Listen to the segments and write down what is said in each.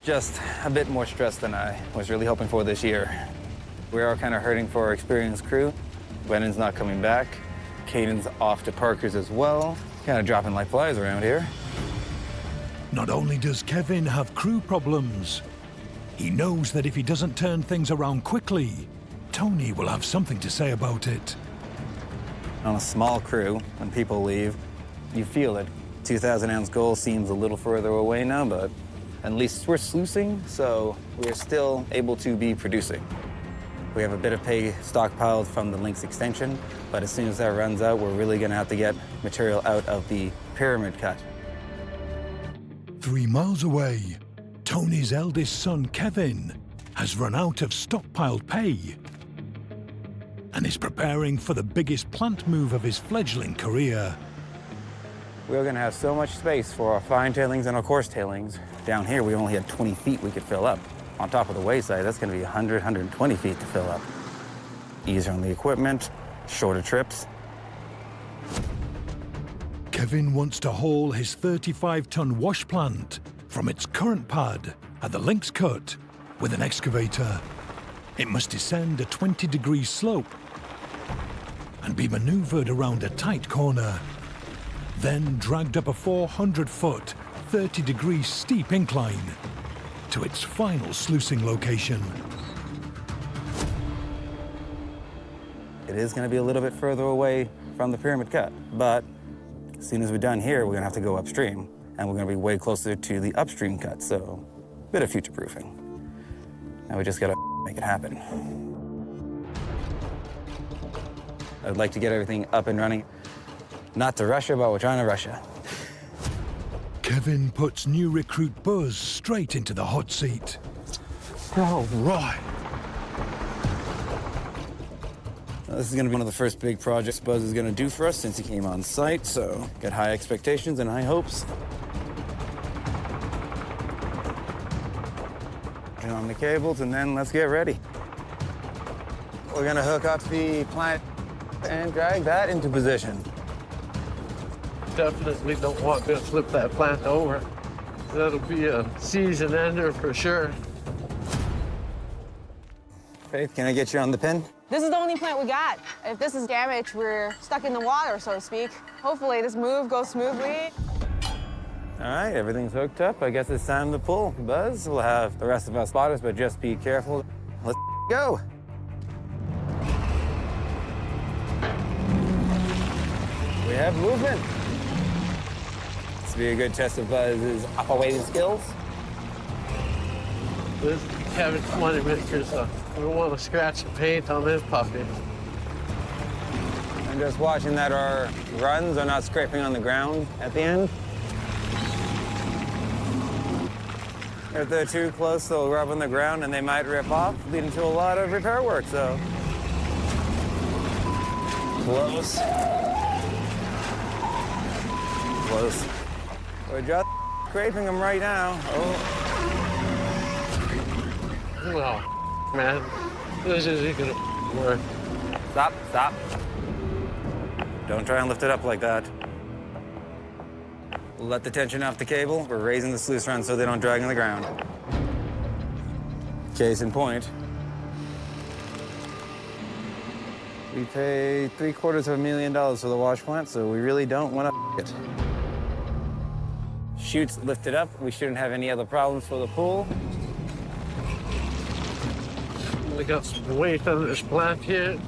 Just a bit more stress than I was really hoping for this year. We are kind of hurting for our experienced crew. Brennan's not coming back. Caden's off to Parker's as well. Kind of dropping like flies around here. Not only does Kevin have crew problems, he knows that if he doesn't turn things around quickly, Tony will have something to say about it. On a small crew, when people leave, you feel it. 2,000-ounce goal seems a little further away now, but at least we're sluicing, so we're still able to be producing. We have a bit of pay stockpiled from the Lynx extension, but as soon as that runs out, we're really gonna have to get material out of the pyramid cut. 3 miles away, Tony's eldest son, Kevin, has run out of stockpiled pay and is preparing for the biggest plant move of his fledgling career. We're gonna have so much space for our fine tailings and our coarse tailings. Down here, we only had 20 feet we could fill up. On top of the wayside, that's gonna be 100, 120 feet to fill up. Easier on the equipment, shorter trips. Kevin wants to haul his 35-ton wash plant from its current pad at the Lynx cut with an excavator. It must descend a 20-degree slope and be maneuvered around a tight corner, then dragged up a 400-foot, 30-degree steep incline to its final sluicing location. It is gonna be a little bit further away from the pyramid cut, but as soon as we're done here, we're gonna have to go upstream, and we're gonna be way closer to the upstream cut, so a bit of future-proofing. Now we just gotta make it happen. I'd like to get everything up and running. Not to Russia, but we're trying to Russia. Kevin puts new recruit Buzz straight into the hot seat. All right. This is gonna be one of the first big projects Buzz is gonna do for us since he came on site, so got high expectations and high hopes. Turn on the cables and then let's get ready. We're gonna hook up the plant and drag that into position. Definitely don't want to flip that plant over. That'll be a season ender for sure. Faith, can I get you on the pin? This is the only plant we got. If this is damaged, we're stuck in the water, so to speak. Hopefully this move goes smoothly. All right, everything's hooked up. I guess it's time to pull. Buzz, we'll have the rest of us spotters, but just be careful. Let's go. We have movement. This will be a good test of Buzz's operating skills. This Kevin's money maker, so we don't want to scratch the paint on this puppy. I'm just watching that our runs are not scraping on the ground at the end. If they're too close, they'll rub on the ground and they might rip off, leading to a lot of repair work, so. Close. Close. We're just scraping them right now. Oh. Oh, man, this isn't gonna work. Stop, stop. Don't try and lift it up like that. Let the tension off the cable. We're raising the sluice run so they don't drag on the ground. Case in point. We paid $750,000 for the wash plant, so we really don't want to it. Chutes lifted up. We shouldn't have any other problems for the pool. We got some weight on this plant here.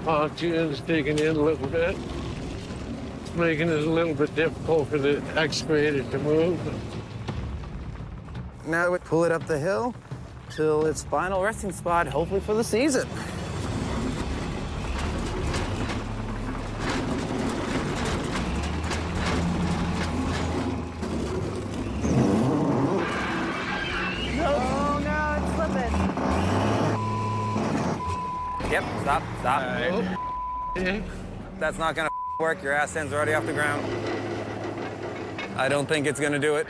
Pontoon's digging in a little bit. It's making it a little bit difficult for the excavator to move. Now we pull it up the hill till its final resting spot, hopefully for the season. Yep, stop, stop. Yeah. That's not gonna work. Your ass end's already off the ground. I don't think it's gonna do it.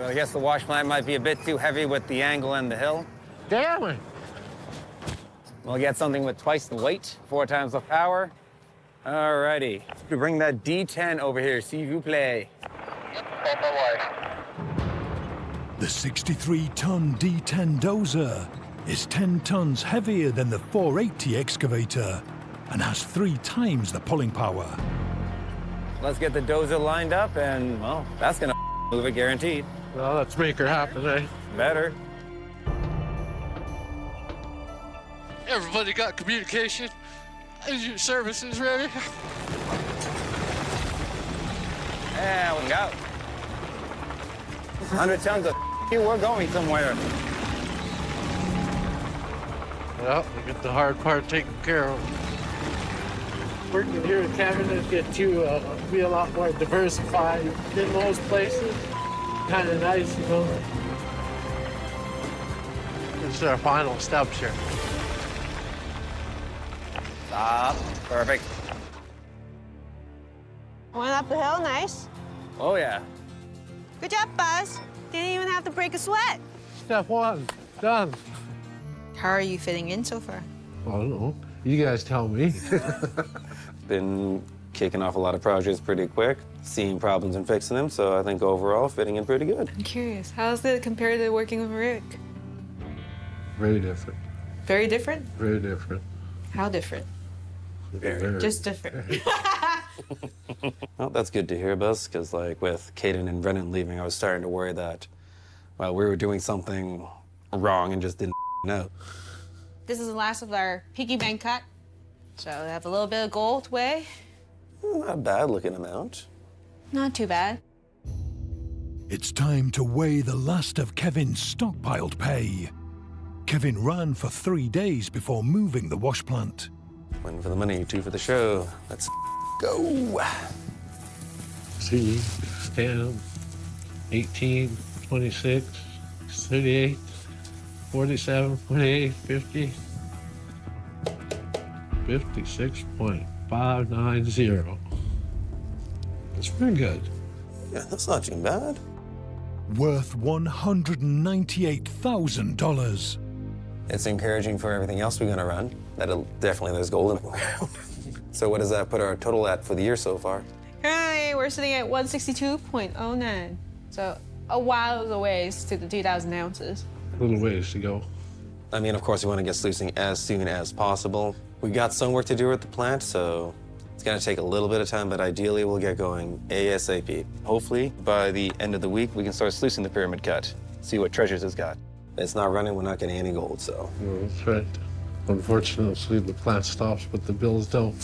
I guess the wash plant might be a bit too heavy with the angle and the hill. Damn it. We'll get something with twice the weight, 4 times the power. All righty. We bring that D10 over here, s'il vous plaît. Yep, on my way. The 63-ton D10 dozer is 10 tons heavier than the 480 excavator and has 3 times the pulling power. Let's get the dozer lined up and, well, that's gonna move it guaranteed. Well, let's make her happen, eh? Better. Everybody got communication? Is your services ready? Yeah, we go. 100 tons of we're going somewhere. Well, we get the hard part taken care of. Working here at Canada get to be a lot more diversified in most places. Kind of nice, you know. This is our final steps here. Stop. Perfect. Went up the hill, nice. Oh, yeah. Good job, Buzz. Didn't even have to break a sweat. Step 1, done. How are you fitting in so far? I don't know. You guys tell me. Been kicking off a lot of projects pretty quick, seeing problems and fixing them, so I think overall fitting in pretty good. I'm curious, how's it compared to working with Rick? Very different. Very different? Very different. How different? Very. Just different. Well, that's good to hear, Buzz, because like with Caden and Brennan leaving, I was starting to worry that, well, we were doing something wrong and just didn't know. This is the last of our piggy bank cut. So we have a little bit of gold to weigh. Not a bad looking amount. Not too bad. It's time to weigh the last of Kevin's stockpiled pay. Kevin ran for 3 days before moving the wash plant. 1 for the money, 2 for the show. Let's go. See, 10, 18, 26, 38, 47, 48, 50, 56.590. That's pretty good. Yeah, that's not too bad. Worth $198,000. It's encouraging for everything else we're gonna run. Definitely there's gold in the ground. So what does that put our total at for the year so far? Currently, we're sitting at 162.09. So a while away to the 2,000 ounces. A little ways to go. I mean, of course, we want to get sluicing as soon as possible. We got some work to do at the plant, so it's gonna take a little bit of time, but ideally we'll get going ASAP. Hopefully, by the end of the week, we can start sluicing the pyramid cut, see what treasures it's got. If it's not running, we're not getting any gold, so. Well, that's right. Unfortunately, the plant stops, but the bills don't.